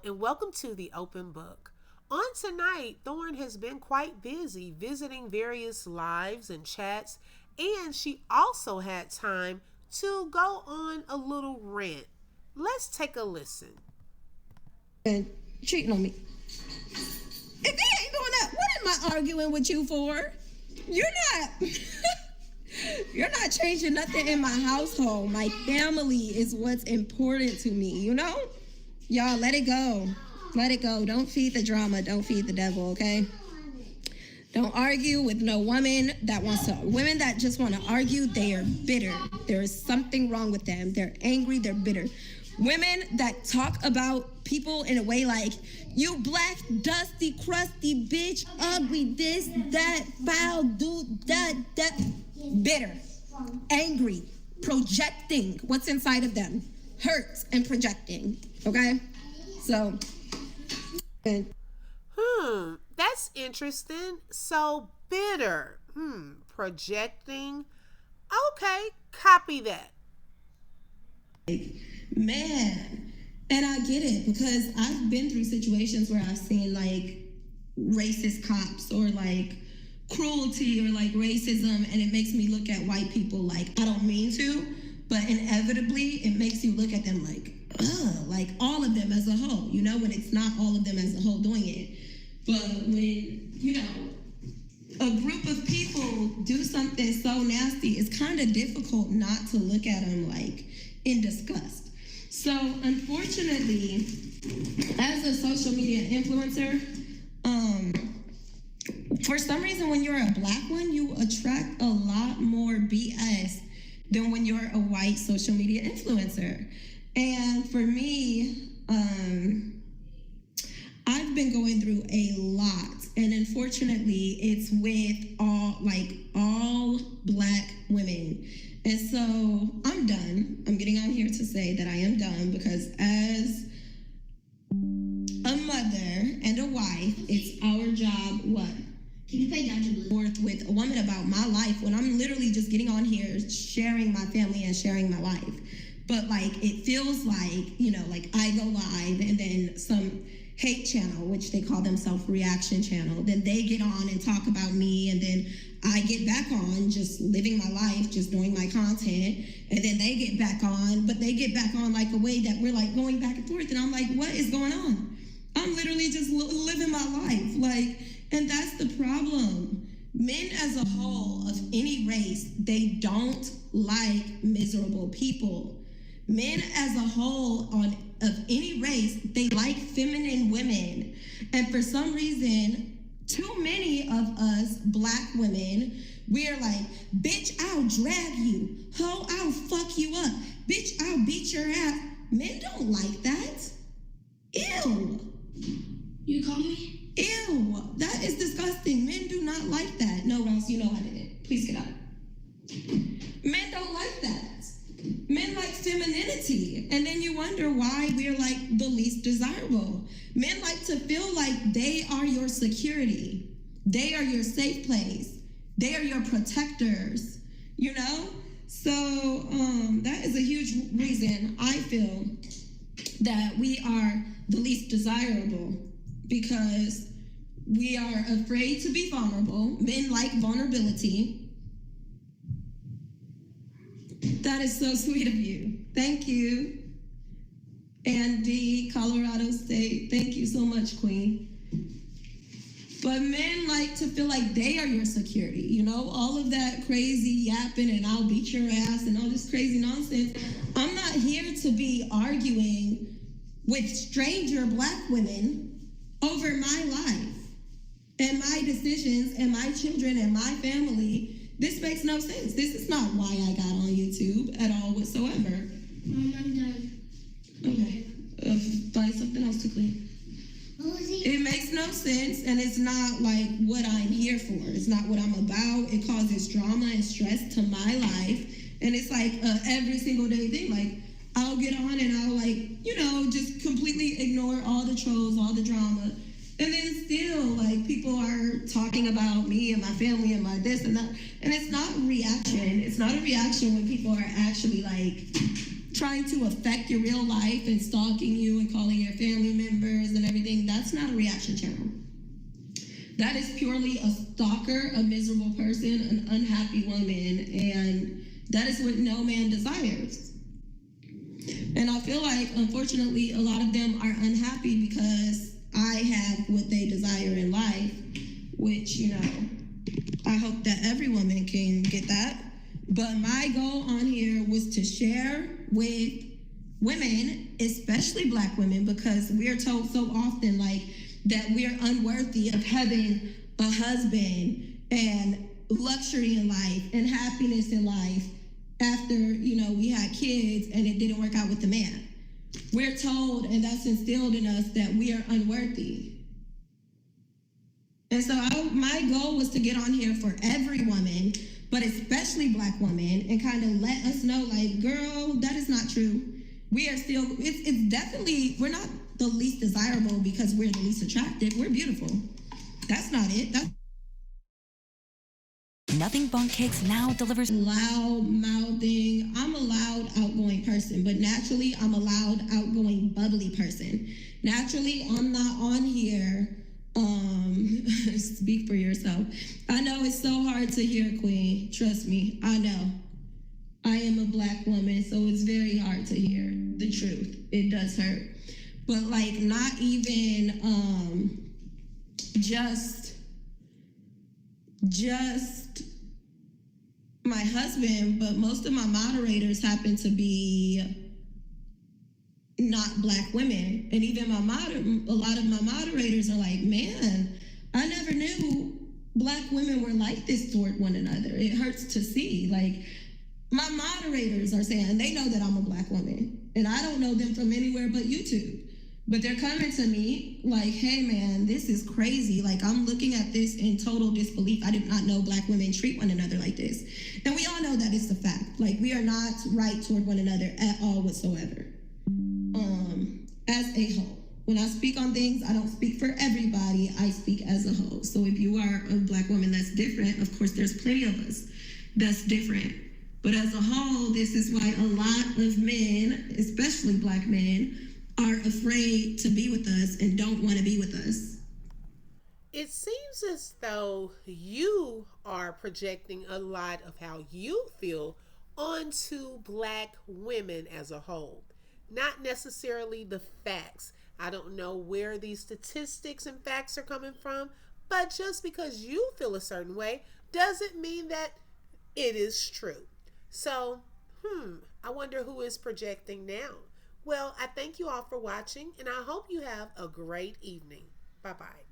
and welcome to the Open Book. On tonight, Thorn has been quite busy visiting various lives and chats, and she also had time to go on a little rant. Let's take a listen. And cheating on me. If he ain't doing that, what am I arguing with you for? You're not you're not changing nothing in my household. My family is what's important to me, you know? Y'all, let it go. Let it go. Don't feed the drama. Don't feed the devil, okay? Don't argue with no woman that wants to. Women that just want to argue, they are bitter. There is something wrong with them. They're angry. They're bitter. Women that talk about people in a way like, you black, dusty, crusty bitch, ugly, this, that, foul, dude, that, bitter, angry, projecting what's inside of them, hurt and projecting, okay? So, That's interesting. So bitter. Projecting. Okay, copy that. man, and I get it because I've been through situations where I've seen like racist cops or like cruelty or like racism, and it makes me look at white people like I don't mean to, but inevitably it makes you look at them like, ugh, like all of them as a whole, you know, when it's not all of them as a whole doing it. But when, you know, a group of people do something so nasty, it's kind of difficult not to look at them like in disgust. So unfortunately, as a social media influencer, for some reason, when you're a black one, you attract a lot more BS than when you're a white social media influencer. And for me, I've been going through a lot, and unfortunately, it's with all black women. And so I'm done. I'm getting on here to say that I am done because as a mother and a wife, it's our job, what? Can you pay Dr. Blue? Forth with a woman about my life when I'm literally just getting on here, sharing my family and sharing my life. But like, it feels like, you know, like I go live and then some hate channel, which they call themselves reaction channel, then they get on and talk about me, and then I get back on just living my life, just doing my content, and then they get back on, but they get back on like a way that we're like going back and forth, and I'm like, what is going on? I'm literally just living my life, like, and that's the problem. Men as a whole of any race, they don't like miserable people. Men as a whole of any race, they like feminine women. And for some reason, too many of us black women, we're like, bitch, I'll drag you. Ho, I'll fuck you up. Bitch, I'll beat your ass. Men don't like that. Ew. You call me? Ew. That is disgusting. Men do not like that. No, Ross, you know I did it. Please get out. Men don't like that. Men like femininity, and then you wonder why we're like the least desirable. Men like to feel like they are your security. They are your safe place. They are your protectors, you know? So that is a huge reason I feel that we are the least desirable, because we are afraid to be vulnerable. Men like vulnerability. That is so sweet of you. Thank you. Andy, Colorado State. Thank you so much, Queen. But men like to feel like they are your security. You know, all of that crazy yapping and I'll beat your ass and all this crazy nonsense. I'm not here to be arguing with stranger black women over my life and my decisions and my children and my family. This makes no sense. This is not why I got on YouTube at all whatsoever. Mom, I'm done. Okay. Find something else to clean. It makes no sense, and it's not like what I'm here for. It's not what I'm about. It causes drama and stress to my life, and it's like every single day thing. Like, I'll get on and I'll like, you know, just completely ignore all the trolls, all the drama. And then still, like, people are talking about me and my family and my this and that. And it's not a reaction. It's not a reaction when people are actually, like, trying to affect your real life and stalking you and calling your family members that's not a reaction channel. That is purely a stalker, a miserable person, an unhappy woman, and that is what no man desires. And I feel like, unfortunately, a lot of them are unhappy because I have what they desire in life, which, I hope that every woman can get that. But my goal on here was to share with women, especially Black women, because we're told so often, that we're unworthy of having a husband and luxury in life and happiness in life after, we had kids and it didn't work out with the man. We're told, and that's instilled in us, that we are unworthy. And so my goal was to get on here for every woman, but especially Black women, and kind of let us know, girl, that is not true. We are still, it's definitely, we're not the least desirable because we're the least attractive. We're beautiful. That's not it. Nothing Bunk Cakes now delivers loud mouthing. I'm a loud, outgoing person, but naturally, I'm a loud, outgoing, bubbly person. Naturally, I'm not on here. Speak for yourself. I know it's so hard to hear, Queen. Trust me, I know. I am a Black woman, so it's very hard to hear the truth. It does hurt. But not even just my husband, but most of my moderators happen to be not Black women. And even a lot of my moderators are like, man, I never knew Black women were like this toward one another. It hurts to see. My moderators are saying, they know that I'm a Black woman, and I don't know them from anywhere but YouTube. But they're coming to me hey, man, this is crazy. I'm looking at this in total disbelief. I did not know Black women treat one another like this. And we all know that it's a fact. We are not right toward one another at all whatsoever. As a whole. When I speak on things, I don't speak for everybody. I speak as a whole. So if you are a Black woman that's different, of course, there's plenty of us that's different. But as a whole, this is why a lot of men, especially Black men, are afraid to be with us and don't want to be with us. It seems as though you are projecting a lot of how you feel onto Black women as a whole, not necessarily the facts. I don't know where these statistics and facts are coming from, but just because you feel a certain way doesn't mean that it is true. So, I wonder who is projecting now. Well, I thank you all for watching, and I hope you have a great evening. Bye-bye.